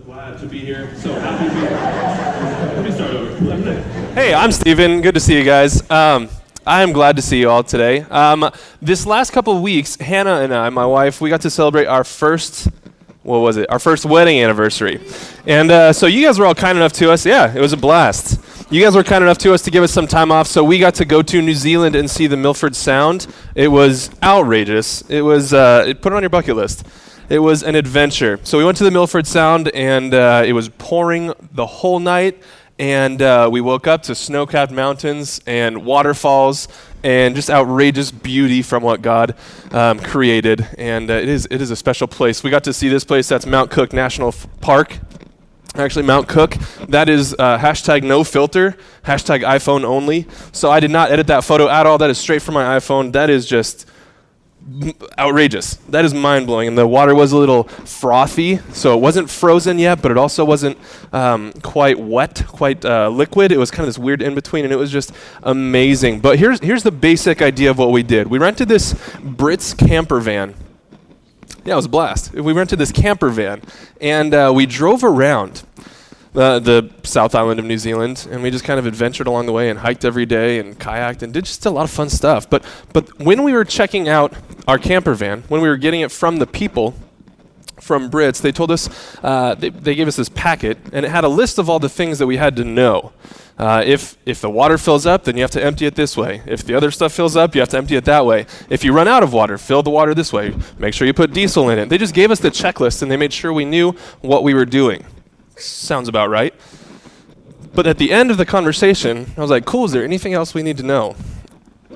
Glad to be here. So happy to be here. Let me start over. Hey, I'm Steven. Good to see you guys. I am glad to see you all today. This last couple of weeks, Hannah and I, my wife, we got to celebrate our first wedding anniversary. And so you guys were all kind enough to us. Yeah, it was a blast. You guys were kind enough to us to give us some time off, so we got to go to New Zealand and see the Milford Sound. It was outrageous. It was, put it on your bucket list. It was an adventure. So we went to the Milford Sound, and it was pouring the whole night, and we woke up to snow-capped mountains and waterfalls and just outrageous beauty from what God created. And it is a special place. We got to see this place. That's Mount Cook National Park. Actually, Mount Cook, that is hashtag no filter, hashtag iPhone only. So I did not edit that photo at all. That is straight from my iPhone. That is just outrageous. That is mind-blowing. And the water was a little frothy, so it wasn't frozen yet, but it also wasn't quite wet, quite liquid. It was kind of this weird in-between, and it was just amazing. But here's the basic idea of what we did. We rented this Brits camper van. Yeah, it was a blast. We rented this camper van, and we drove around the South Island of New Zealand, and we just kind of adventured along the way and hiked every day and kayaked and did just a lot of fun stuff. But when we were checking out our camper van, when we were getting it from the people from Brits, they told us, they gave us this packet, and it had a list of all the things that we had to know. If the water fills up, then you have to empty it this way. If the other stuff fills up, you have to empty it that way. If you run out of water, fill the water this way. Make sure you put diesel in it. They just gave us the checklist, and they made sure we knew what we were doing. Sounds about right. But at the end of the conversation, I was like, cool, is there anything else we need to know?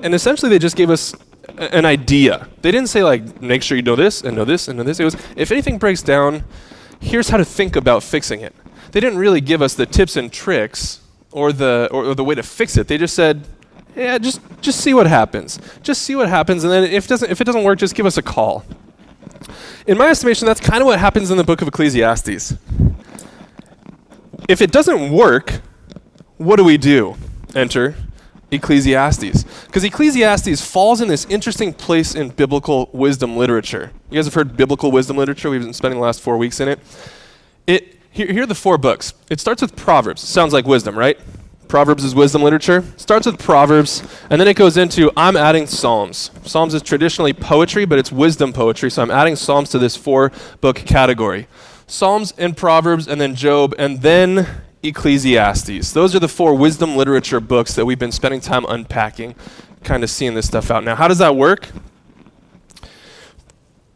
And essentially, they just gave us an idea. They didn't say, like, make sure you know this, and know this, and know this. It was, if anything breaks down, here's how to think about fixing it. They didn't really give us the tips and tricks or the way to fix it. They just said, yeah, just see what happens. Just see what happens, and then if it doesn't work, just give us a call. In my estimation, that's kind of what happens in the book of Ecclesiastes. If it doesn't work, what do? Enter Ecclesiastes. Because Ecclesiastes falls in this interesting place in biblical wisdom literature. You guys have heard biblical wisdom literature? We've been spending the last 4 weeks in it. Here are the 4 books. It starts with Proverbs. Sounds like wisdom, right? Proverbs is wisdom literature. Starts with Proverbs, and then it goes into, I'm adding Psalms. Psalms is traditionally poetry, but it's wisdom poetry, so I'm adding Psalms to this 4-book category. Psalms and Proverbs, and then Job, and then Ecclesiastes. Those are the 4 wisdom literature books that we've been spending time unpacking, kind of seeing this stuff out. Now, how does that work?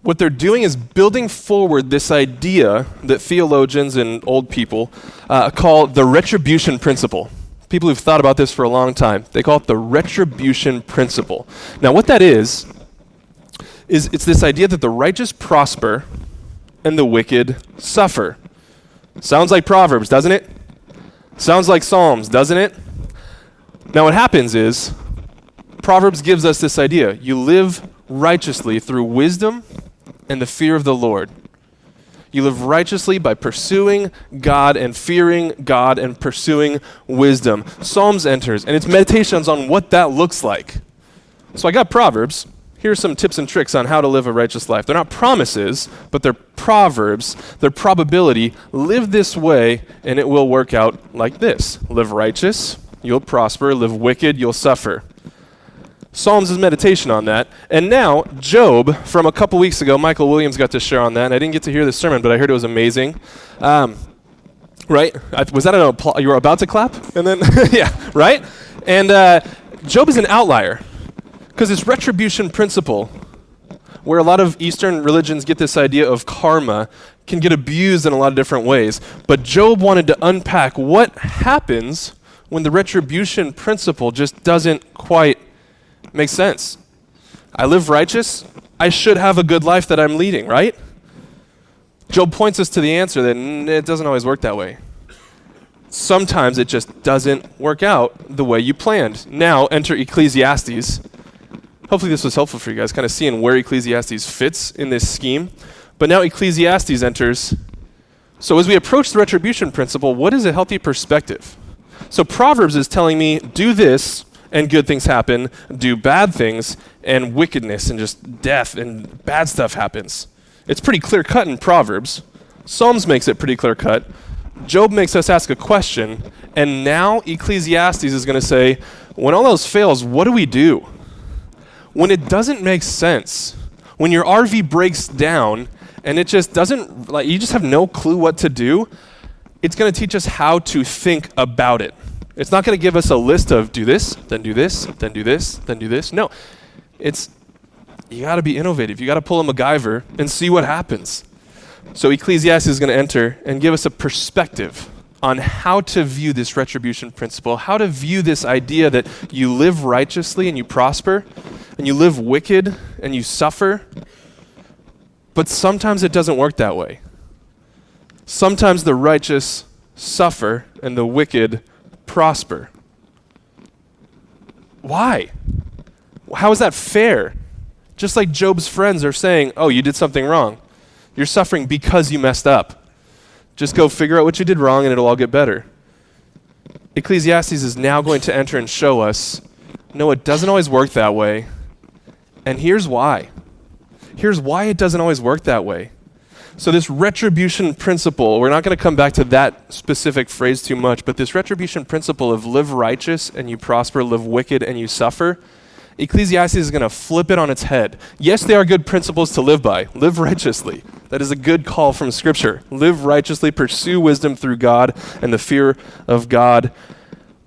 What they're doing is building forward this idea that theologians and old people call the retribution principle. People who've thought about this for a long time, they call it the retribution principle. Now, what that is it's this idea that the righteous prosper and the wicked suffer. Sounds like Proverbs, doesn't it? Sounds like Psalms, doesn't it? Now what happens is, Proverbs gives us this idea. You live righteously through wisdom and the fear of the Lord. You live righteously by pursuing God and fearing God and pursuing wisdom. Psalms enters, and it's meditations on what that looks like. So I got Proverbs. Here are some tips and tricks on how to live a righteous life. They're not promises, but they're proverbs. They're probability. Live this way, and it will work out like this. Live righteous, you'll prosper. Live wicked, you'll suffer. Psalms is meditation on that. And now, Job, from a couple weeks ago, Michael Williams got to share on that, and I didn't get to hear the sermon, but I heard it was amazing. Right? Was that an applause? You were about to clap? And then, yeah, right? And Job is an outlier. Because this retribution principle, where a lot of Eastern religions get this idea of karma, can get abused in a lot of different ways. But Job wanted to unpack what happens when the retribution principle just doesn't quite make sense. I live righteous, I should have a good life that I'm leading, right? Job points us to the answer that it doesn't always work that way. Sometimes it just doesn't work out the way you planned. Now, enter Ecclesiastes. Hopefully this was helpful for you guys, kind of seeing where Ecclesiastes fits in this scheme. But now Ecclesiastes enters. So as we approach the retribution principle, what is a healthy perspective? So Proverbs is telling me, do this, and good things happen. Do bad things, and wickedness and just death and bad stuff happens. It's pretty clear-cut in Proverbs. Psalms makes it pretty clear cut. Job makes us ask a question, and now Ecclesiastes is going to say, when all else fails, what do we do? When it doesn't make sense, when your RV breaks down and it just doesn't, like, you just have no clue what to do, it's going to teach us how to think about it. It's not going to give us a list of do this, then do this, then do this, then do this. No, you got to be innovative. You got to pull a MacGyver and see what happens. So Ecclesiastes is going to enter and give us a perspective on how to view this retribution principle, how to view this idea that you live righteously and you prosper, and you live wicked and you suffer. But sometimes it doesn't work that way. Sometimes the righteous suffer and the wicked prosper. Why? How is that fair? Just like Job's friends are saying, oh, you did something wrong. You're suffering because you messed up. Just go figure out what you did wrong and it'll all get better. Ecclesiastes is now going to enter and show us, no, it doesn't always work that way. And here's why. Here's why it doesn't always work that way. So this retribution principle, we're not going to come back to that specific phrase too much, but this retribution principle of live righteous and you prosper, live wicked and you suffer, Ecclesiastes is going to flip it on its head. Yes, they are good principles to live by. Live righteously. That is a good call from Scripture. Live righteously, pursue wisdom through God and the fear of God.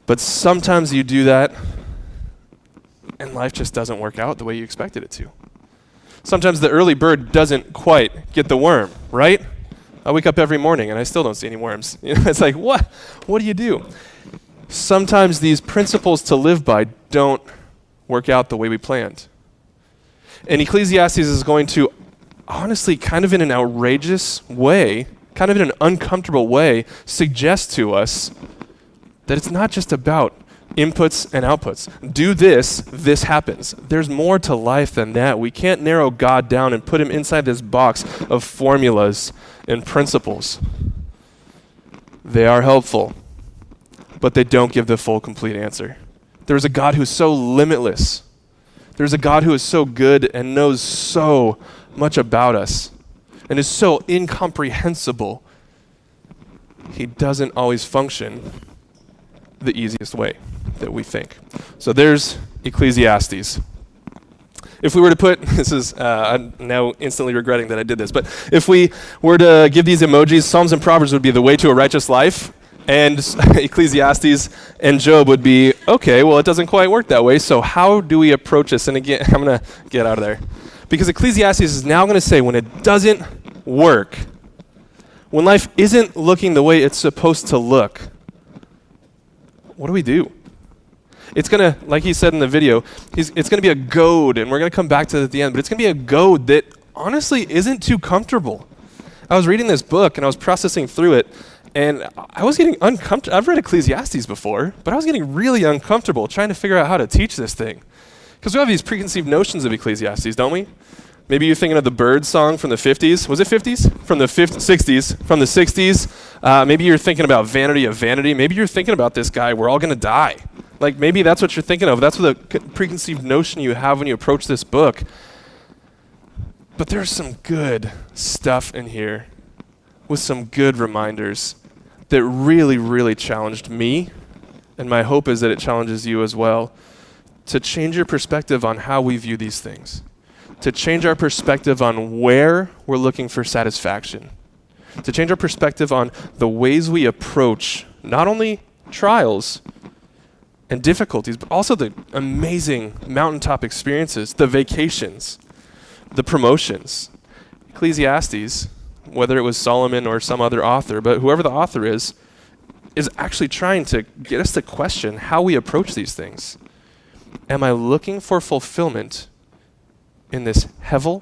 But sometimes you do that, and life just doesn't work out the way you expected it to. Sometimes the early bird doesn't quite get the worm, right? I wake up every morning and I still don't see any worms. It's like, what? What do you do? Sometimes these principles to live by don't work out the way we planned. And Ecclesiastes is going to, honestly, kind of in an outrageous way, kind of in an uncomfortable way, suggest to us that it's not just about inputs and outputs. Do this, this happens. There's more to life than that. We can't narrow God down and put him inside this box of formulas and principles. They are helpful, but they don't give the full, complete answer. There's a God who's so limitless. There's a God who is so good and knows so much about us and is so incomprehensible. He doesn't always function the easiest way that we think. So there's Ecclesiastes. If we were to put, I'm now instantly regretting that I did this, but if we were to give these emojis, Psalms and Proverbs would be the way to a righteous life, and Ecclesiastes and Job would be, okay, well, it doesn't quite work that way, so how do we approach this? And again, I'm going to get out of there. Because Ecclesiastes is now going to say when it doesn't work, when life isn't looking the way it's supposed to look, what do we do? It's going to, like he said in the video, it's going to be a goad, and we're going to come back to it at the end, but it's going to be a goad that honestly isn't too comfortable. I was reading this book, and I was processing through it, and I was getting uncomfortable. I've read Ecclesiastes before, but I was getting really uncomfortable trying to figure out how to teach this thing. Because we have these preconceived notions of Ecclesiastes, don't we? Maybe you're thinking of the Bird song from the 50s. Was it 50s? From the 60s. From the 60s. Maybe you're thinking about Vanity of Vanity. Maybe you're thinking about this guy, we're all going to die. Like maybe that's what you're thinking of. That's what the preconceived notion you have when you approach this book. But there's some good stuff in here with some good reminders that really, really challenged me. And my hope is that it challenges you as well to change your perspective on how we view these things. To change our perspective on where we're looking for satisfaction. To change our perspective on the ways we approach not only trials and difficulties, but also the amazing mountaintop experiences, the vacations, the promotions. Ecclesiastes, whether it was Solomon or some other author, but whoever the author is actually trying to get us to question how we approach these things. Am I looking for fulfillment in this hevel,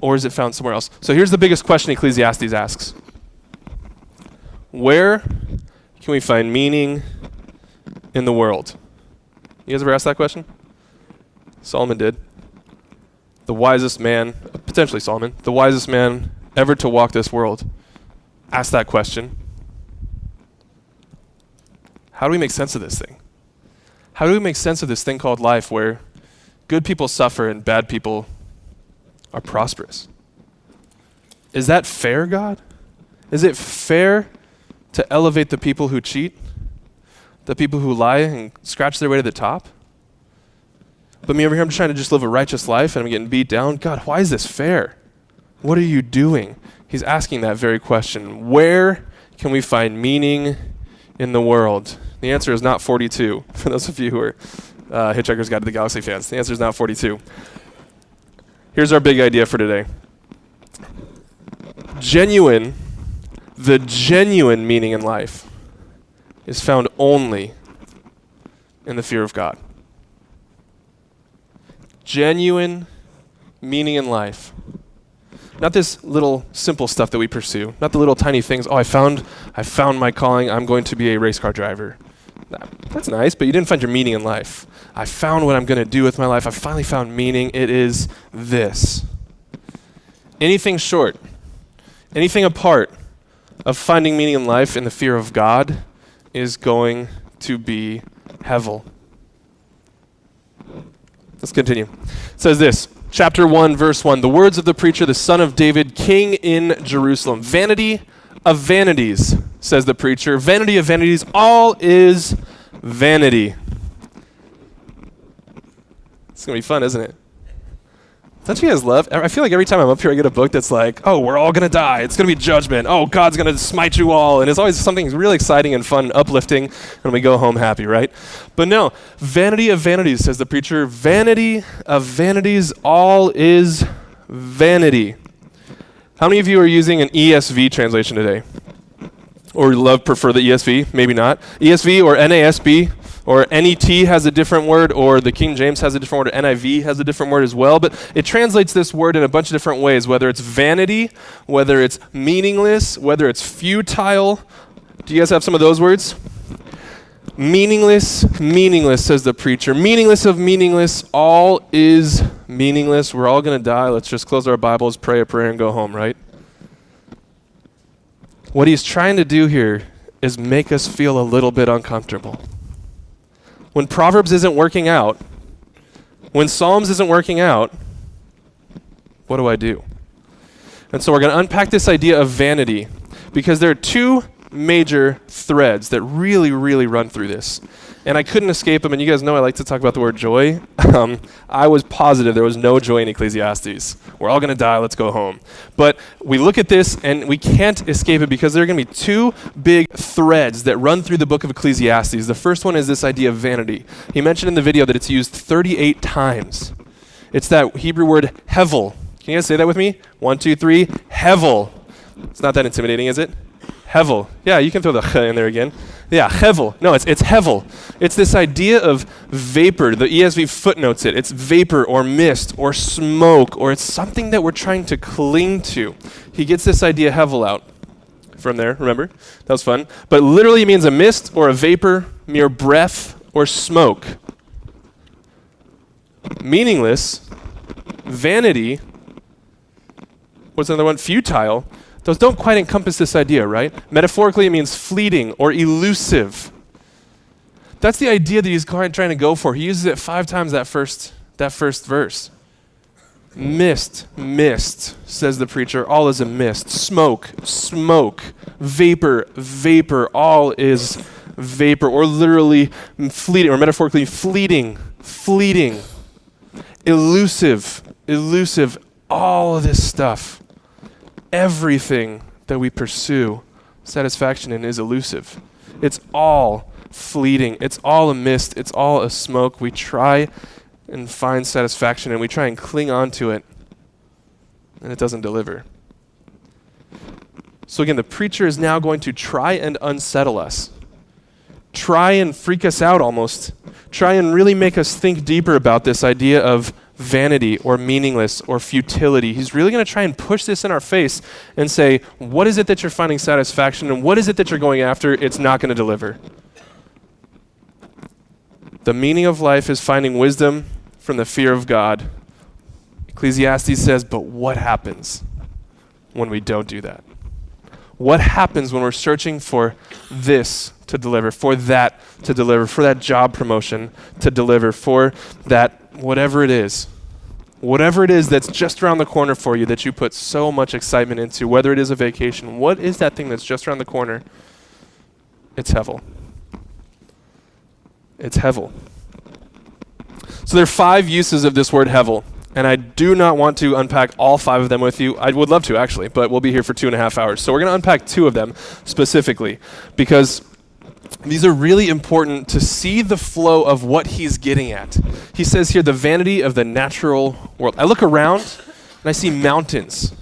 or is it found somewhere else? So here's the biggest question Ecclesiastes asks. Where can we find meaning in the world? You guys ever asked that question? Solomon did. The wisest man, potentially Solomon, the wisest man ever to walk this world, asked that question. How do we make sense of this thing? How do we make sense of this thing called life where good people suffer and bad people are prosperous? Is that fair, God? Is it fair to elevate the people who cheat? The people who lie and scratch their way to the top? But me over here, I'm trying to just live a righteous life and I'm getting beat down. God, why is this fair? What are you doing? He's asking that very question. Where can we find meaning in the world? The answer is not 42, for those of you who are Hitchhiker's Guide to the Galaxy fans. The answer is not 42. Here's our big idea for today. The genuine meaning in life is found only in the fear of God. Genuine meaning in life. Not this little simple stuff that we pursue. Not the little tiny things. Oh, I found my calling. I'm going to be a race car driver. That's nice, but you didn't find your meaning in life. I found what I'm going to do with my life. I finally found meaning. It is this. Anything short, anything apart of finding meaning in life in the fear of God is going to be hevel. Let's continue. It says this, chapter 1, verse 1, the words of the preacher, the son of David, king in Jerusalem. Vanity of vanities, says the preacher. Vanity of vanities, all is vanity. It's going to be fun, isn't it? Don't you guys love? I feel like every time I'm up here, I get a book that's like, oh, we're all going to die. It's going to be judgment. Oh, God's going to smite you all. And it's always something really exciting and fun and uplifting, and we go home happy, right? But no, vanity of vanities, says the preacher. Vanity of vanities, all is vanity. How many of you are using an ESV translation today? Or prefer the ESV? Maybe not. ESV or NASB? Or NET has a different word, or the King James has a different word, or NIV has a different word as well. But it translates this word in a bunch of different ways, whether it's vanity, whether it's meaningless, whether it's futile. Do you guys have some of those words? Meaningless, says the preacher. Meaningless of meaningless, all is meaningless. We're all going to die. Let's just close our Bibles, pray a prayer, and go home, right? What he's trying to do here is make us feel a little bit uncomfortable. When Proverbs isn't working out, when Psalms isn't working out, what do I do? And so we're going to unpack this idea of vanity because there are two major threads that really, really run through this. And I couldn't escape them, and you guys know I like to talk about the word joy. I was positive there was no joy in Ecclesiastes. We're all going to die, let's go home. But we look at this, and we can't escape it because there are going to be two big threads that run through the book of Ecclesiastes. The first one is this idea of vanity. He mentioned in the video that it's used 38 times. It's that Hebrew word hevel. Can you guys say that with me? 1, 2, 3, hevel. It's not that intimidating, is it? Hevel. Yeah, you can throw the ch in there again. Yeah, hevel. No, it's hevel. It's this idea of vapor. The ESV footnotes it. It's vapor or mist or smoke, or it's something that we're trying to cling to. He gets this idea hevel out from there, remember? That was fun. But literally it means a mist or a vapor, mere breath or smoke. Meaningless, vanity, what's another one? Futile. Those don't quite encompass this idea, right? Metaphorically, it means fleeting or elusive. That's the idea that he's trying to go for. He uses it 5 times that first verse. Mist, says the preacher. All is a mist. Smoke, vapor. All is vapor, or literally fleeting, or metaphorically fleeting. Elusive. All of this stuff. Everything that we pursue satisfaction in is elusive. It's all fleeting. It's all a mist. It's all a smoke. We try and find satisfaction, and we try and cling on to it, and it doesn't deliver. So again, the preacher is now going to try and unsettle us. Try and freak us out almost. Try and really make us think deeper about this idea of vanity or meaningless or futility. He's really going to try and push this in our face and say, what is it that you're finding satisfaction, and what is it that you're going after? It's not going to deliver. The meaning of life is finding wisdom from the fear of God. Ecclesiastes says, but what happens when we don't do that? What happens when we're searching for this to deliver, for that to deliver, for that job promotion to deliver, for that whatever it is? Whatever it is that's just around the corner for you that you put so much excitement into, whether it is a vacation, what is that thing that's just around the corner? It's hevel. It's hevel. So there are 5 uses of this word hevel, and I do not want to unpack all 5 of them with you. I would love to, actually, but we'll be here for 2.5 hours. So we're going to unpack 2 of them specifically, because these are really important to see the flow of what he's getting at. He says here, the vanity of the natural world. I look around, and I see mountains,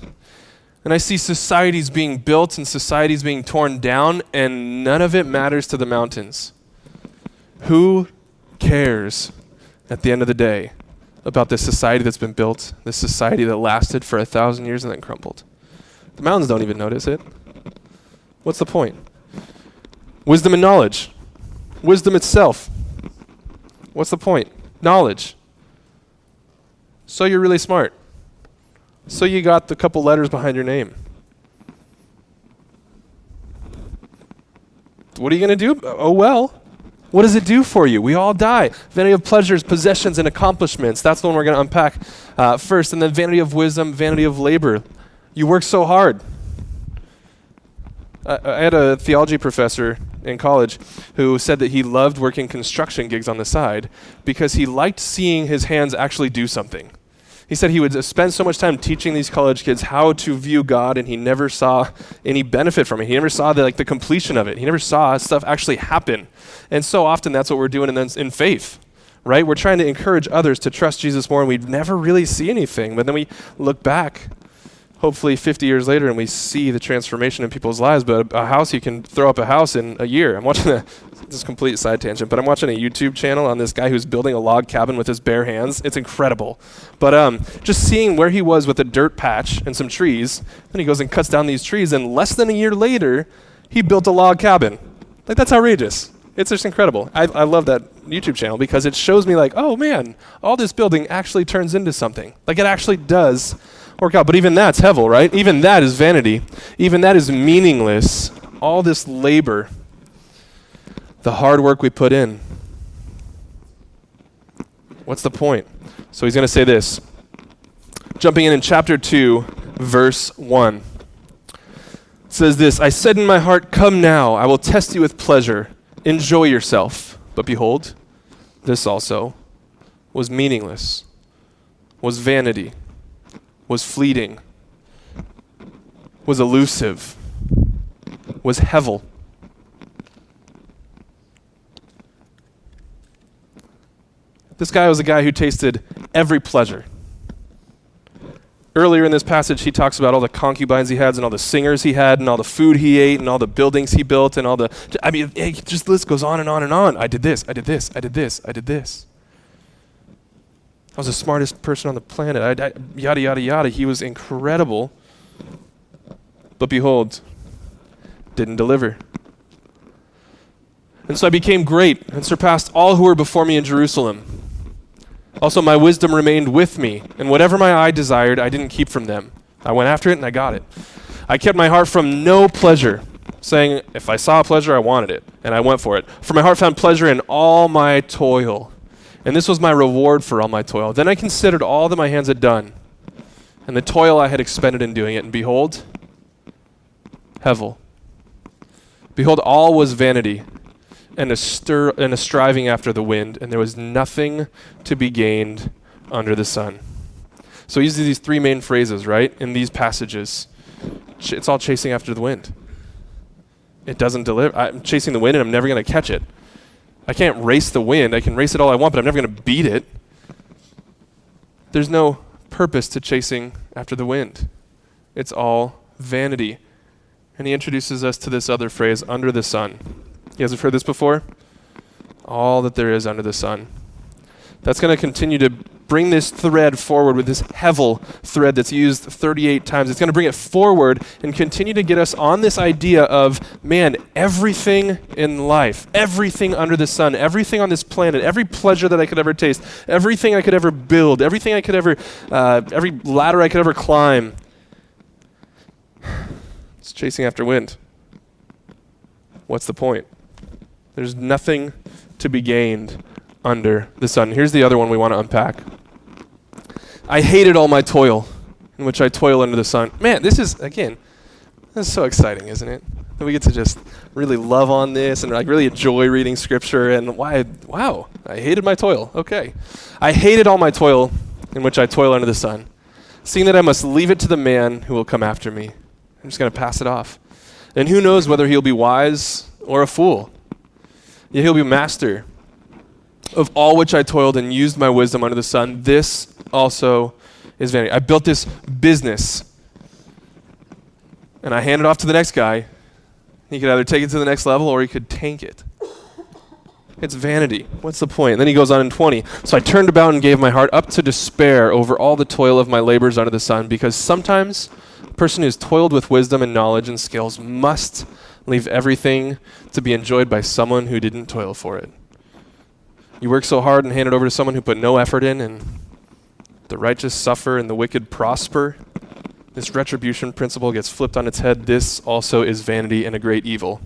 and I see societies being built and societies being torn down, and none of it matters to the mountains. Who cares at the end of the day about this society that's been built, this society that lasted for 1,000 years and then crumbled? The mountains don't even notice it. What's the point? Wisdom and knowledge. Wisdom itself. What's the point? Knowledge. So you're really smart. So you got the couple letters behind your name. What are you going to do? Oh, well. What does it do for you? We all die. Vanity of pleasures, possessions, and accomplishments. That's the one we're going to unpack first. And then vanity of wisdom, vanity of labor. You work so hard. I had a theology professor in college who said that he loved working construction gigs on the side because he liked seeing his hands actually do something. He said he would spend so much time teaching these college kids how to view God, and he never saw any benefit from it. He never saw the completion of it. He never saw stuff actually happen. And so often that's what we're doing in faith, right? We're trying to encourage others to trust Jesus more, and we never really see anything. But then we look back, hopefully 50 years later, and we see the transformation in people's lives. But a house, you can throw up a house in a year. I'm watching this is a complete side tangent, but I'm watching a YouTube channel on this guy who's building a log cabin with his bare hands. It's incredible. But just seeing where he was with a dirt patch and some trees, then he goes and cuts down these trees, and less than a year later, he built a log cabin. Like, that's outrageous. It's just incredible. I love that YouTube channel because it shows me oh man, all this building actually turns into something. Like, it actually does work out. But even that's hevel, right? Even that is vanity. Even that is meaningless. All this labor, the hard work we put in. What's the point? So he's going to say this. Jumping in chapter 2, verse 1. It says this, I said in my heart, come now, I will test you with pleasure. Enjoy yourself. But behold, this also was meaningless, was vanity, was fleeting, was elusive, was hevel. This guy was a guy who tasted every pleasure. Earlier in this passage, he talks about all the concubines he had and all the singers he had and all the food he ate and all the buildings he built and all the... just the list goes on and on and on. I did this, I did this, I did this, I did this. I was the smartest person on the planet. Yada, yada, yada. He was incredible. But behold, didn't deliver. And so I became great and surpassed all who were before me in Jerusalem. Also, my wisdom remained with me, and whatever my eye desired, I didn't keep from them. I went after it, and I got it. I kept my heart from no pleasure, saying, if I saw a pleasure, I wanted it, and I went for it. For my heart found pleasure in all my toil, and this was my reward for all my toil. Then I considered all that my hands had done, and the toil I had expended in doing it, and behold, hevel. Behold, all was vanity, and a striving after the wind, and there was nothing to be gained under the sun. So he uses these 3 main phrases, right, in these passages. It's all chasing after the wind. It doesn't deliver. I'm chasing the wind, and I'm never going to catch it. I can't race the wind. I can race it all I want, but I'm never going to beat it. There's no purpose to chasing after the wind. It's all vanity. And he introduces us to this other phrase, under the sun. You guys have heard this before? All that there is under the sun. That's going to continue to bring this thread forward with this hevel thread that's used 38 times. It's going to bring it forward and continue to get us on this idea of, man, everything in life, everything under the sun, everything on this planet, every pleasure that I could ever taste, everything I could ever build, everything I could ever, every ladder I could ever climb, it's chasing after wind. What's the point? There's nothing to be gained under the sun. Here's the other one we want to unpack. I hated all my toil, in which I toil under the sun. Man, this is so exciting, isn't it? That we get to just really love on this and like really enjoy reading scripture and wow, I hated my toil. Okay. I hated all my toil in which I toil under the sun, seeing that I must leave it to the man who will come after me. I'm just going to pass it off. And who knows whether he'll be wise or a fool. Yet he'll be master of all which I toiled and used my wisdom under the sun. This also is vanity. I built this business and I hand it off to the next guy. He could either take it to the next level or he could tank it. It's vanity. What's the point? And then he goes on in 20. So I turned about and gave my heart up to despair over all the toil of my labors under the sun, because sometimes a person who's toiled with wisdom and knowledge and skills must leave everything to be enjoyed by someone who didn't toil for it. You work so hard and hand it over to someone who put no effort in, and the righteous suffer and the wicked prosper. This retribution principle gets flipped on its head. This also is vanity and a great evil.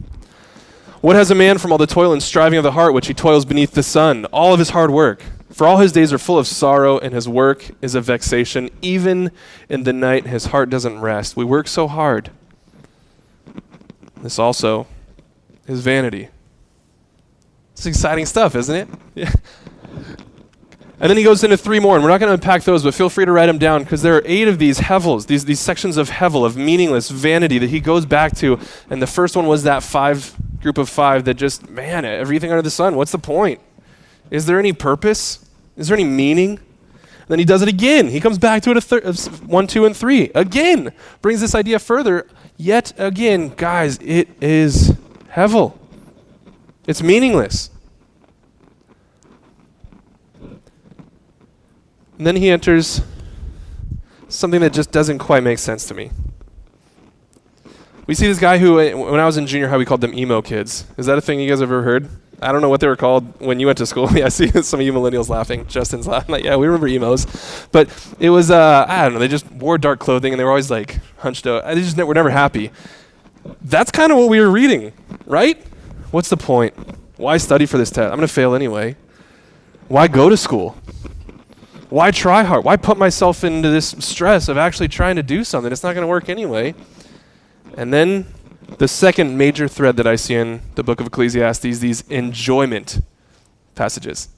What has a man from all the toil and striving of the heart which he toils beneath the sun? All of his hard work. For all his days are full of sorrow, and his work is a vexation. Even in the night his heart doesn't rest. We work so hard. This also is vanity. It's exciting stuff, isn't it? Yeah. And then he goes into 3 more, and we're not going to unpack those, but feel free to write them down, because there are 8 of these hevels, these sections of hevel, of meaningless, vanity, that he goes back to. And the first one was that group of 5 that just, man, everything under the sun, what's the point? Is there any purpose? Is there any meaning? And then he does it again. He comes back to it 1, 2, and 3. Again, brings this idea further. Yet again, guys, it is hevel. It's meaningless. And then he enters something that just doesn't quite make sense to me. We see this guy who, when I was in junior high, we called them emo kids. Is that a thing you guys have ever heard? I don't know what they were called when you went to school. Yeah, I see some of you millennials laughing. Justin's laughing. Like, yeah, we remember emos. But it was, I don't know, they just wore dark clothing and they were always like hunched out. They just were never happy. That's kind of what we were reading, right? What's the point? Why study for this test? I'm going to fail anyway. Why go to school? Why try hard? Why put myself into this stress of actually trying to do something? It's not going to work anyway. And then the second major thread that I see in the book of Ecclesiastes, these enjoyment passages.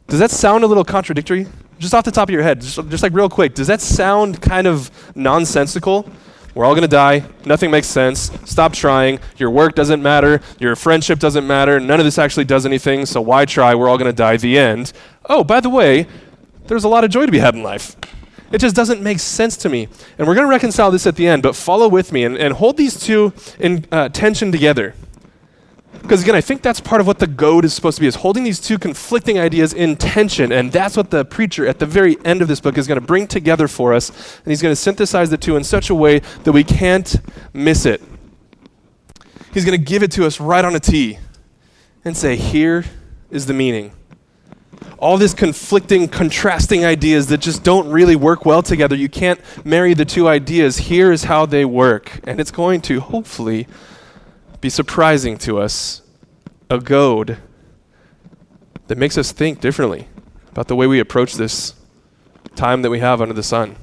Does that sound a little contradictory? Just off the top of your head, just like real quick, does that sound kind of nonsensical? We're all going to die. Nothing makes sense. Stop trying. Your work doesn't matter. Your friendship doesn't matter. None of this actually does anything, so why try? We're all going to die. The end. Oh, by the way, there's a lot of joy to be had in life. It just doesn't make sense to me. And we're going to reconcile this at the end, but follow with me and hold these two in tension together. Because again, I think that's part of what the goad is supposed to be, is holding these two conflicting ideas in tension. And that's what the preacher at the very end of this book is going to bring together for us. And he's going to synthesize the two in such a way that we can't miss it. He's going to give it to us right on a tee and say, here is the meaning. All this conflicting, contrasting ideas that just don't really work well together. You can't marry the two ideas. Here is how they work. And it's going to, hopefully, be surprising to us, a goad that makes us think differently about the way we approach this time that we have under the sun.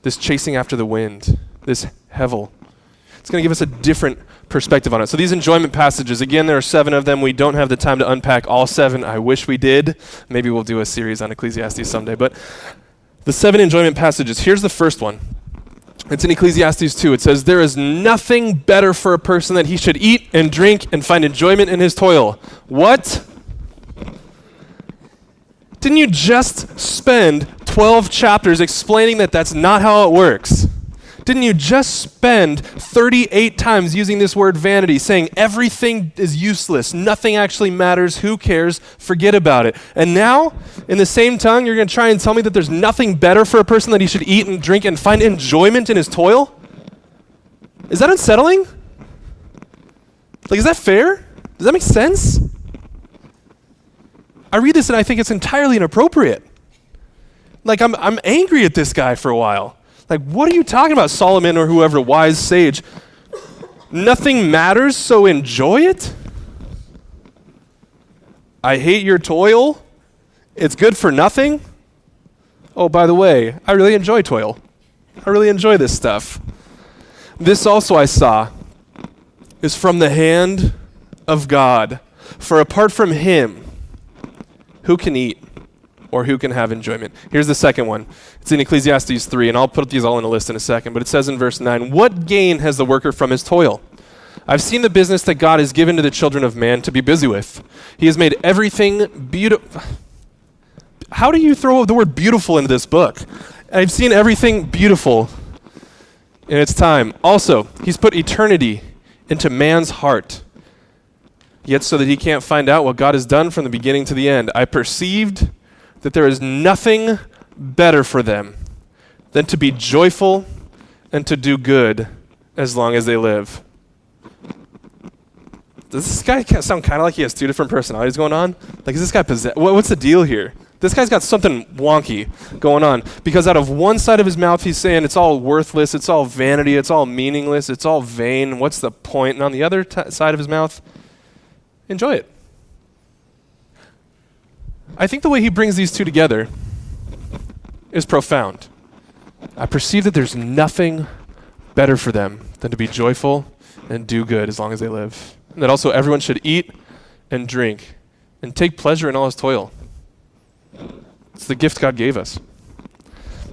This chasing after the wind, this hevel. It's going to give us a different perspective on it. So these enjoyment passages, again, there are 7 of them. We don't have the time to unpack all 7. I wish we did. Maybe we'll do a series on Ecclesiastes someday. But the 7 enjoyment passages, here's the first one. It's in Ecclesiastes 2. It says, there is nothing better for a person that he should eat and drink and find enjoyment in his toil. What? Didn't you just spend 12 chapters explaining that that's not how it works? Didn't you just spend 38 times using this word vanity, saying everything is useless, nothing actually matters, who cares, forget about it. And now, in the same tongue, you're going to try and tell me that there's nothing better for a person that he should eat and drink and find enjoyment in his toil? Is that unsettling? Like, is that fair? Does that make sense? I read this and I think it's entirely inappropriate. Like, I'm angry at this guy for a while. Like, what are you talking about, Solomon or whoever, wise sage? Nothing matters, so enjoy it? I hate your toil. It's good for nothing. Oh, by the way, I really enjoy toil. I really enjoy this stuff. This also I saw is from the hand of God. For apart from him, who can eat or who can have enjoyment? Here's the second one. It's in Ecclesiastes 3, and I'll put these all in a list in a second, but it says in verse 9, what gain has the worker from his toil? I've seen the business that God has given to the children of man to be busy with. He has made everything beautiful. How do you throw the word beautiful into this book? I've seen everything beautiful in its time. Also, he's put eternity into man's heart, yet so that he can't find out what God has done from the beginning to the end. I perceived that there is nothing better for them than to be joyful and to do good as long as they live. Does this guy sound kind of like he has two different personalities going on? Like, is this guy possessed? What's the deal here? This guy's got something wonky going on, because out of one side of his mouth he's saying it's all worthless, it's all vanity, it's all meaningless, it's all vain, what's the point? And on the other side of his mouth, enjoy it. I think the way he brings these two together is profound. I perceive that there's nothing better for them than to be joyful and do good as long as they live. And that also everyone should eat and drink and take pleasure in all his toil. It's the gift God gave us.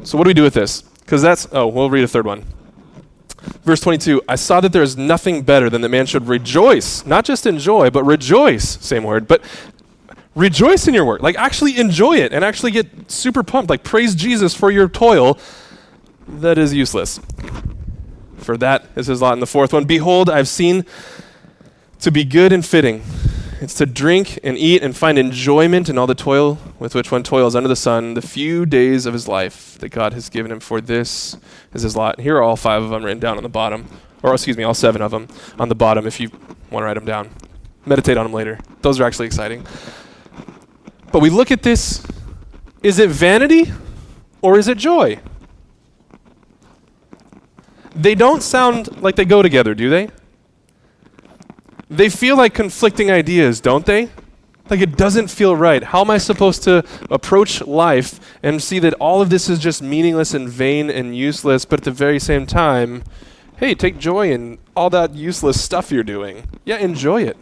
So what do we do with this? Because we'll read a third one. Verse 22, I saw that there is nothing better than that man should rejoice, not just enjoy, but rejoice, same word, but rejoice in your work. Like, actually enjoy it and actually get super pumped. Like, praise Jesus for your toil that is useless. For that is his lot. In the fourth one, behold, I've seen to be good and fitting. It's to drink and eat and find enjoyment in all the toil with which one toils under the sun, the few days of his life that God has given him, for this is his lot. Here are all 5 of them written down on the bottom. Or excuse me, all 7 of them on the bottom if you want to write them down. Meditate on them later. Those are actually exciting. But we look at this, is it vanity or is it joy? They don't sound like they go together, do they? They feel like conflicting ideas, don't they? Like, it doesn't feel right. How am I supposed to approach life and see that all of this is just meaningless and vain and useless, but at the very same time, hey, take joy in all that useless stuff you're doing. Yeah, enjoy it.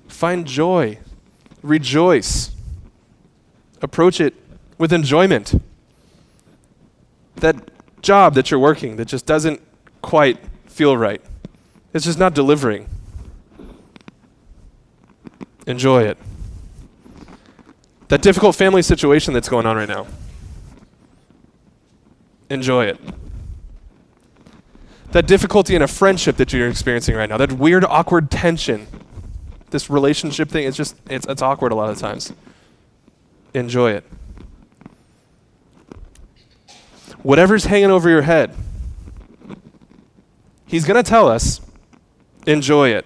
Find joy. Rejoice. Approach it with enjoyment. That job that you're working that just doesn't quite feel right, it's just not delivering. Enjoy it. That difficult family situation that's going on right now, enjoy it. That difficulty in a friendship that you're experiencing right now, that weird, awkward tension, this relationship thing, it's awkward a lot of times. Enjoy it. Whatever's hanging over your head, he's going to tell us, enjoy it.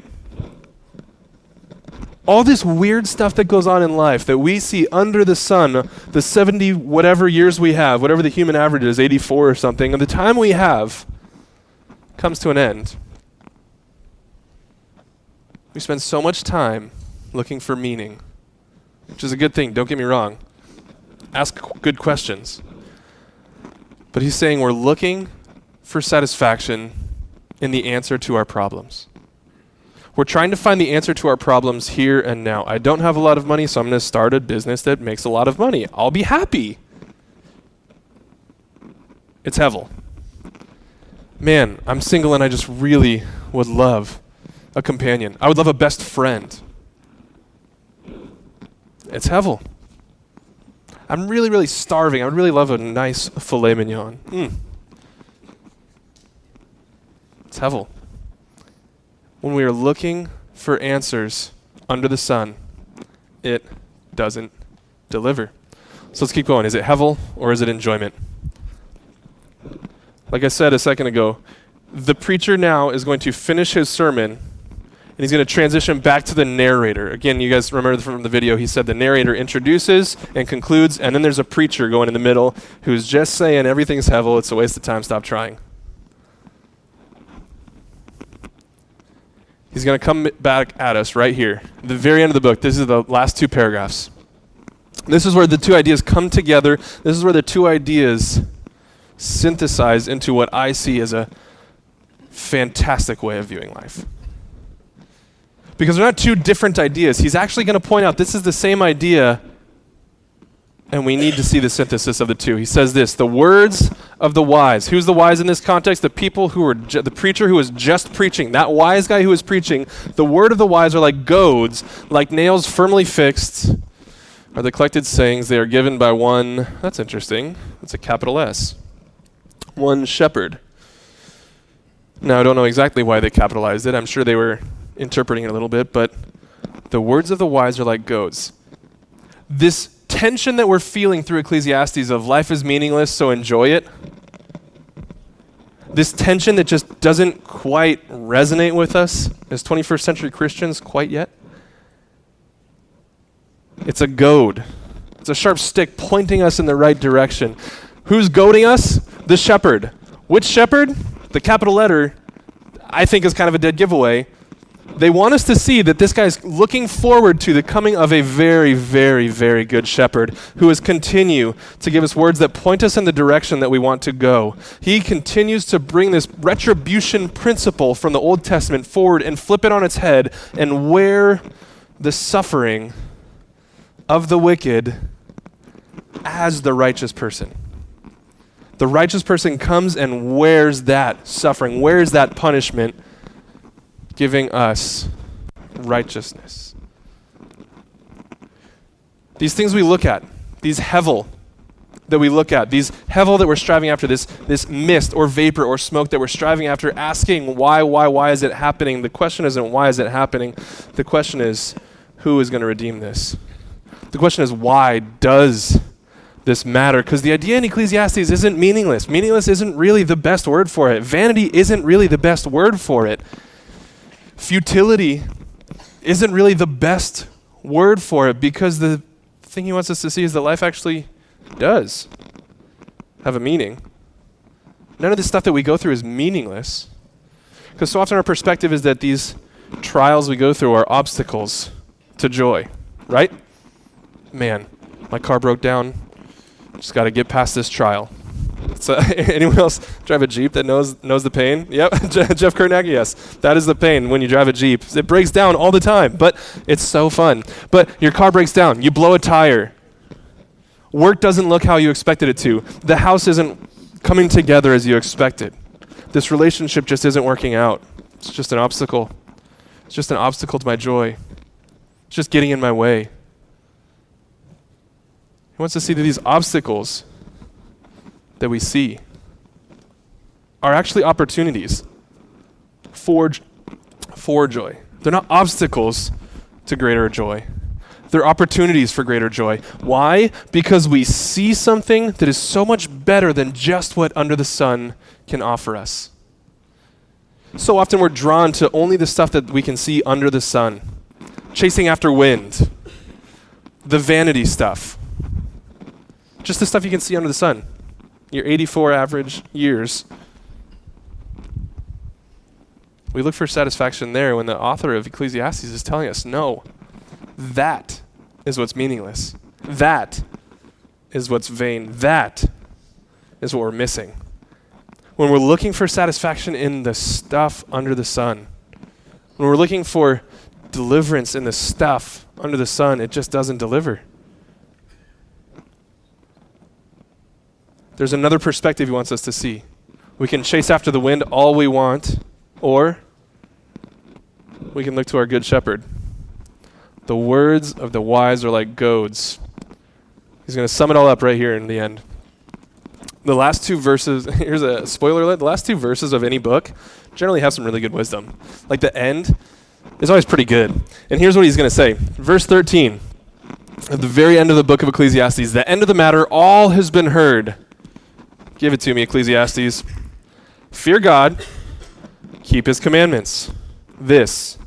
All this weird stuff that goes on in life that we see under the sun, the 70 whatever years we have, whatever the human average is, 84 or something, and the time we have comes to an end. We spend so much time looking for meaning, which is a good thing, don't get me wrong. Ask good questions. But he's saying we're looking for satisfaction in the answer to our problems. We're trying to find the answer to our problems here and now. I don't have a lot of money, so I'm going to start a business that makes a lot of money. I'll be happy. It's Hevel. Man, I'm single and I just really would love a companion. I would love a best friend. It's Hevel. I'm really, really starving. I would really love a nice filet mignon. It's Hevel. When we are looking for answers under the sun, it doesn't deliver. So let's keep going. Is it Hevel or is it enjoyment? Like I said a second ago, the preacher now is going to finish his sermon and he's going to transition back to the narrator. Again, you guys remember from the video, he said the narrator introduces and concludes, and then there's a preacher going in the middle who's just saying everything's Hevel, it's a waste of time, stop trying. He's going to come back at us right here. The very end of the book, this is the last 2 paragraphs. This is where the two ideas come together. This is where the two ideas synthesize into what I see as a fantastic way of viewing life. Because they're not two different ideas. He's actually going to point out this is the same idea, and we need to see the synthesis of the two. He says this, the words of the wise. Who's the wise in this context? The people who are, the preacher who was just preaching, that wise guy who was preaching. The word of the wise are like goads, like nails firmly fixed, are the collected sayings. They are given by one, that's interesting, that's a capital S, one shepherd. Now, I don't know exactly why they capitalized it. I'm sure they were interpreting it a little bit, but the words of the wise are like goads. This tension that we're feeling through Ecclesiastes of life is meaningless, so enjoy it. This tension that just doesn't quite resonate with us as 21st century Christians quite yet. It's a goad. It's a sharp stick pointing us in the right direction. Who's goading us? The shepherd. Which shepherd? The capital letter, I think, is kind of a dead giveaway. They want us to see that this guy's looking forward to the coming of a very, very, very good shepherd who is continue to give us words that point us in the direction that we want to go. He continues to bring this retribution principle from the Old Testament forward and flip it on its head and wear the suffering of the wicked as the righteous person. The righteous person comes and wears that suffering, wears that punishment, giving us righteousness. These things we look at, these hevel that we look at, these hevel that we're striving after, this mist or vapor or smoke that we're striving after, asking why is it happening? The question isn't why is it happening? The question is, who is going to redeem this? The question is, why does this matter? Because the idea in Ecclesiastes isn't meaningless. Meaningless isn't really the best word for it. Vanity isn't really the best word for it. Futility isn't really the best word for it, because the thing he wants us to see is that life actually does have a meaning. None of the stuff that we go through is meaningless, because so often our perspective is that these trials we go through are obstacles to joy, right? Man, my car broke down. Just got to get past this trial. So, anyone else drive a Jeep that knows the pain? Yep, Jeff Kurnak, yes. That is the pain when you drive a Jeep. It breaks down all the time, but it's so fun. But your car breaks down. You blow a tire. Work doesn't look how you expected it to. The house isn't coming together as you expected. This relationship just isn't working out. It's just an obstacle. It's just an obstacle to my joy. It's just getting in my way. He wants to see that these obstacles that we see are actually opportunities for joy. They're not obstacles to greater joy. They're opportunities for greater joy. Why? Because we see something that is so much better than just what under the sun can offer us. So often we're drawn to only the stuff that we can see under the sun, chasing after wind, the vanity stuff. Just the stuff you can see under the sun. Your 84 average years. We look for satisfaction there when the author of Ecclesiastes is telling us, no, that is what's meaningless. That is what's vain. That is what we're missing. When we're looking for satisfaction in the stuff under the sun, when we're looking for deliverance in the stuff under the sun, it just doesn't deliver. There's another perspective he wants us to see. We can chase after the wind all we want, or we can look to our good shepherd. The words of the wise are like goads. He's going to sum it all up right here in the end. The last two verses, here's a spoiler alert, the last two verses of any book generally have some really good wisdom. Like the end is always pretty good. And here's what he's going to say. Verse 13, at the very end of the book of Ecclesiastes, the end of the matter, all has been heard. Give it to me, Ecclesiastes. Fear God, keep his commandments. This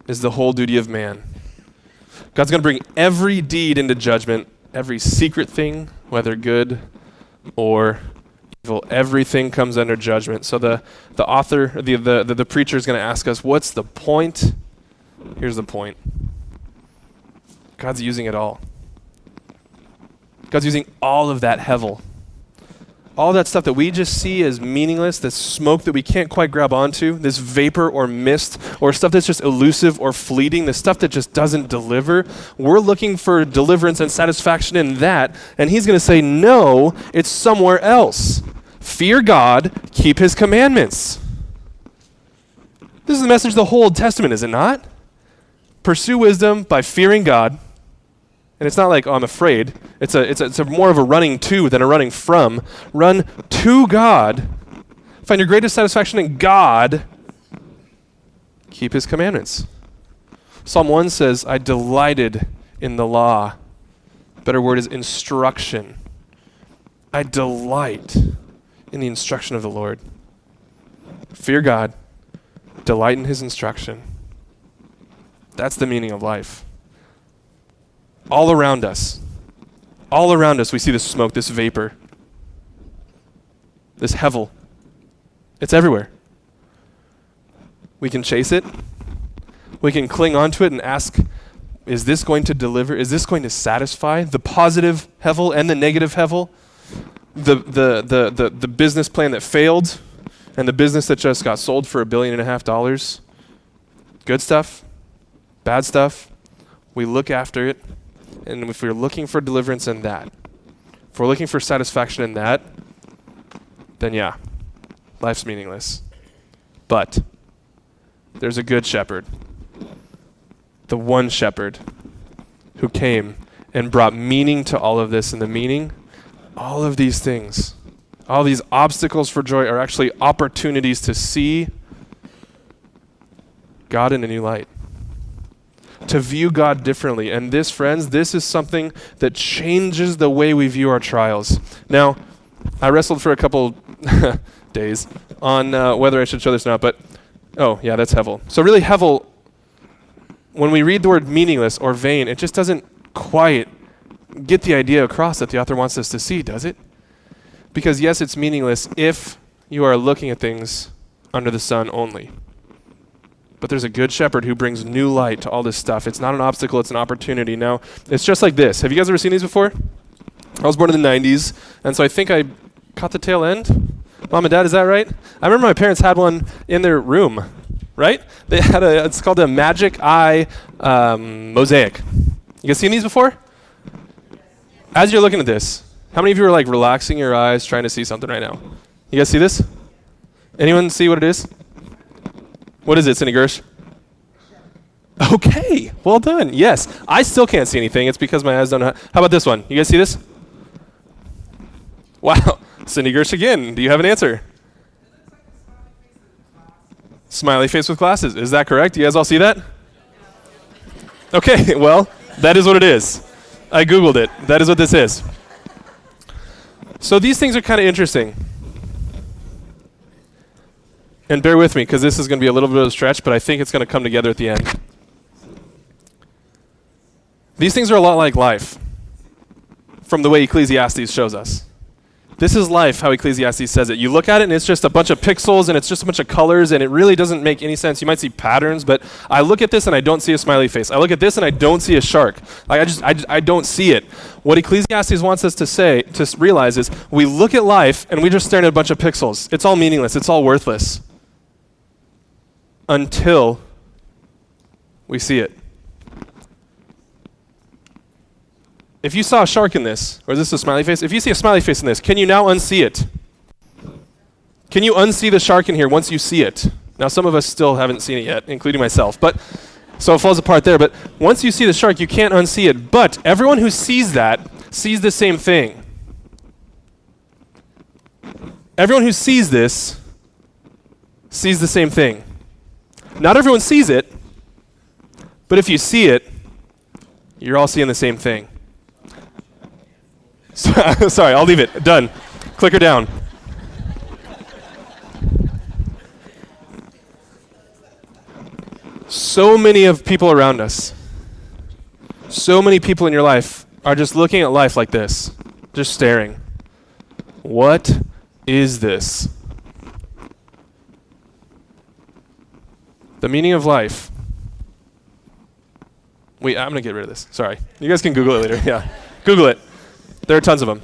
is the whole duty of man. God's going to bring every deed into judgment, every secret thing, whether good or evil. Everything comes under judgment. So the author, the preacher is going to ask us, what's the point? Here's the point. God's using it all. God's using all of that hevel. All that stuff that we just see as meaningless, this smoke that we can't quite grab onto, this vapor or mist, or stuff that's just elusive or fleeting, the stuff that just doesn't deliver. We're looking for deliverance and satisfaction in that, and he's going to say, no, it's somewhere else. Fear God, keep his commandments. This is the message of the whole Old Testament, is it not? Pursue wisdom by fearing God. And it's not like, oh, I'm afraid. It's a more of a running to than a running from. Run to God. Find your greatest satisfaction in God. Keep his commandments. Psalm 1 says, I delighted in the law. Better word is instruction. I delight in the instruction of the Lord. Fear God. Delight in his instruction. That's the meaning of life. All around us, we see this smoke, this vapor, this hevel. It's everywhere. We can chase it. We can cling onto it and ask, is this going to deliver? Is this going to satisfy the positive hevel and the negative hevel? The business plan that failed and the business that just got sold for $1.5 billion. Good stuff, bad stuff. We look after it. And if we're looking for deliverance in that, if we're looking for satisfaction in that, then yeah, life's meaningless. But there's a good shepherd, the one shepherd who came and brought meaning to all of this. And the meaning, all of these things, all these obstacles for joy are actually opportunities to see God in a new light. To view God differently. And this, friends, this is something that changes the way we view our trials. Now, I wrestled for a couple days on whether I should show this or not, but, oh, yeah, that's hevel. So really, hevel, when we read the word meaningless or vain, it just doesn't quite get the idea across that the author wants us to see, does it? Because, yes, it's meaningless if you are looking at things under the sun only. But there's a good shepherd who brings new light to all this stuff. It's not an obstacle, it's an opportunity. Now, it's just like this. Have you guys ever seen these before? I was born in the 90s, and so I think I caught the tail end. Mom and Dad, is that right? I remember my parents had one in their room, right? They had it's called a Magic Eye mosaic. You guys seen these before? As you're looking at this, how many of you are like relaxing your eyes trying to see something right now? You guys see this? Anyone see what it is? What is it, Cindy Gersh? Okay, well done. Yes, I still can't see anything. It's because my eyes don't know. How about this one? You guys see this? Wow, Cindy Gersh again. Do you have an answer? Smiley face with glasses. Is that correct? You guys all see that? Okay, well, that is what it is. I Googled it. That is what this is. So these things are kind of interesting. And bear with me, because this is going to be a little bit of a stretch, but I think it's going to come together at the end. These things are a lot like life, from the way Ecclesiastes shows us. This is life, how Ecclesiastes says it. You look at it, and it's just a bunch of pixels, and it's just a bunch of colors, and it really doesn't make any sense. You might see patterns, but I look at this, and I don't see a smiley face. I look at this, and I don't see a shark. Like I don't see it. What Ecclesiastes wants us to realize is, we look at life, and we just stare at a bunch of pixels. It's all meaningless. It's all worthless. Until we see it. If you saw a shark in this, or is this a smiley face? If you see a smiley face in this, can you now unsee it? Can you unsee the shark in here once you see it? Now, some of us still haven't seen it yet, including myself, but so it falls apart there. But once you see the shark, you can't unsee it. But everyone who sees that sees the same thing. Everyone who sees this sees the same thing. Not everyone sees it, but if you see it, you're all seeing the same thing. Sorry, I'll leave it. Done. Clicker down. So many of people around us, so many people in your life are just looking at life like this, just staring. What is this? The meaning of life. Wait, I'm going to get rid of this. Sorry. You guys can Google it later. Yeah. Google it. There are tons of them.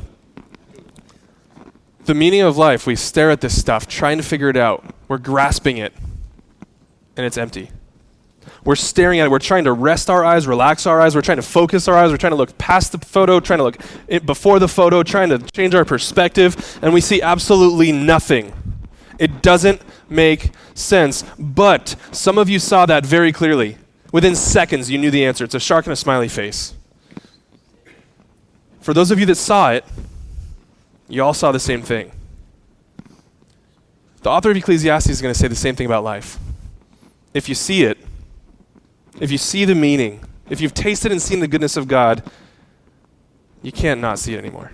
The meaning of life, we stare at this stuff, trying to figure it out. We're grasping it, and it's empty. We're staring at it. We're trying to rest our eyes, relax our eyes. We're trying to focus our eyes. We're trying to look past the photo, trying to look before the photo, trying to change our perspective, and we see absolutely nothing. It doesn't make sense. But some of you saw that very clearly. Within seconds, you knew the answer. It's a shark and a smiley face. For those of you that saw it, you all saw the same thing. The author of Ecclesiastes is going to say the same thing about life. If you see it, if you see the meaning, if you've tasted and seen the goodness of God, you can't not see it anymore.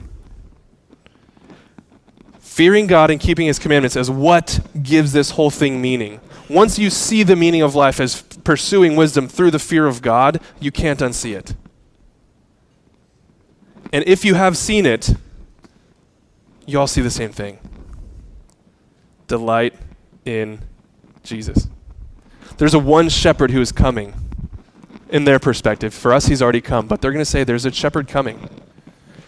Fearing God and keeping his commandments is what gives this whole thing meaning. Once you see the meaning of life as pursuing wisdom through the fear of God, you can't unsee it. And if you have seen it, you all see the same thing. Delight in Jesus. There's a one shepherd who is coming in their perspective. For us, he's already come, but they're going to say there's a shepherd coming.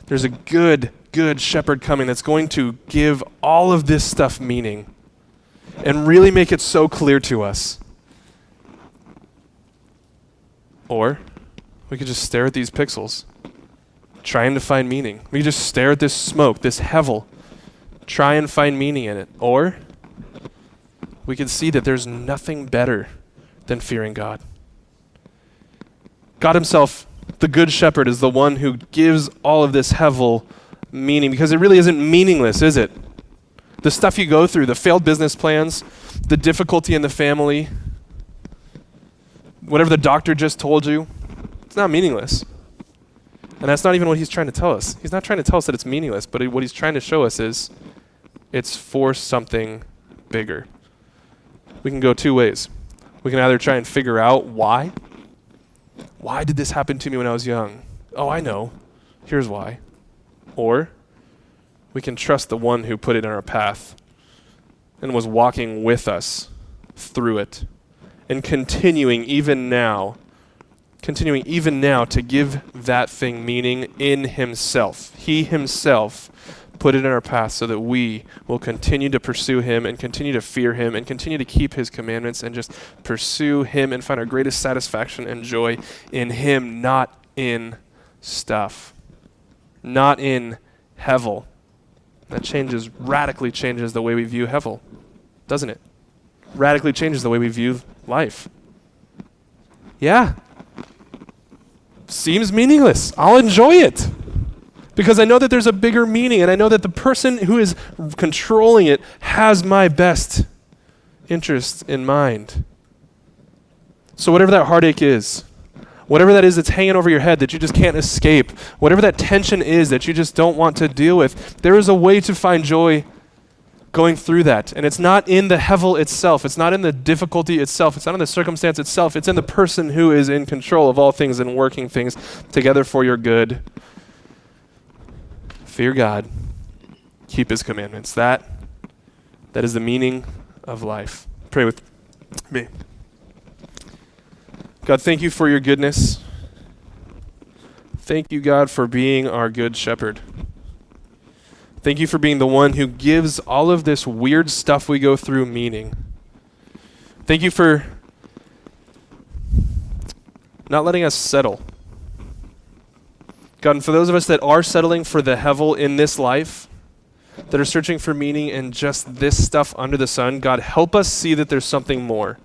There's a good shepherd coming that's going to give all of this stuff meaning and really make it so clear to us. Or we could just stare at these pixels, trying to find meaning. We could just stare at this smoke, this hevel, try and find meaning in it. Or we could see that there's nothing better than fearing God. God himself, the good shepherd, is the one who gives all of this hevel meaning, because it really isn't meaningless, is it? The stuff you go through, the failed business plans, the difficulty in the family, whatever the doctor just told you, it's not meaningless. And that's not even what he's trying to tell us. He's not trying to tell us that it's meaningless, but what he's trying to show us is it's for something bigger. We can go two ways. We can either try and figure out why. Why did this happen to me when I was young? Oh, I know. Here's why. Or we can trust the one who put it in our path and was walking with us through it and continuing even now to give that thing meaning in himself. He himself put it in our path so that we will continue to pursue him and continue to fear him and continue to keep his commandments and just pursue him and find our greatest satisfaction and joy in him, not in stuff, not in hevel. That radically changes the way we view hevel, doesn't it? Radically changes the way we view life. Yeah. Seems meaningless. I'll enjoy it because I know that there's a bigger meaning, and I know that the person who is controlling it has my best interest in mind. So whatever that heartache is, whatever that is that's hanging over your head that you just can't escape, whatever that tension is that you just don't want to deal with, there is a way to find joy going through that. And it's not in the hevel itself. It's not in the difficulty itself. It's not in the circumstance itself. It's in the person who is in control of all things and working things together for your good. Fear God. Keep his commandments. That is the meaning of life. Pray with me. God, thank you for your goodness. Thank you, God, for being our good shepherd. Thank you for being the one who gives all of this weird stuff we go through meaning. Thank you for not letting us settle. God, and for those of us that are settling for the hevel in this life, that are searching for meaning in just this stuff under the sun, God, help us see that there's something more.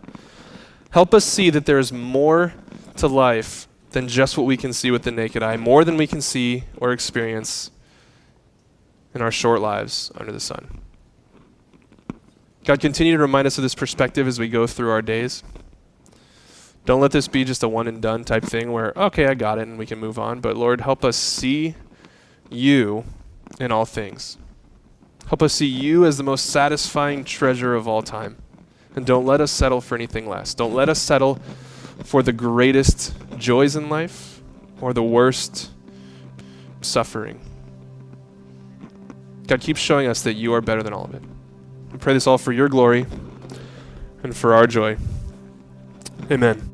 Help us see that there's more to life than just what we can see with the naked eye, more than we can see or experience in our short lives under the sun. God, continue to remind us of this perspective as we go through our days. Don't let this be just a one and done type thing where, okay, I got it and we can move on. But Lord, help us see you in all things. Help us see you as the most satisfying treasure of all time. And don't let us settle for anything less. Don't let us settle for the greatest joys in life or the worst suffering. God, keep showing us that you are better than all of it. We pray this all for your glory and for our joy. Amen.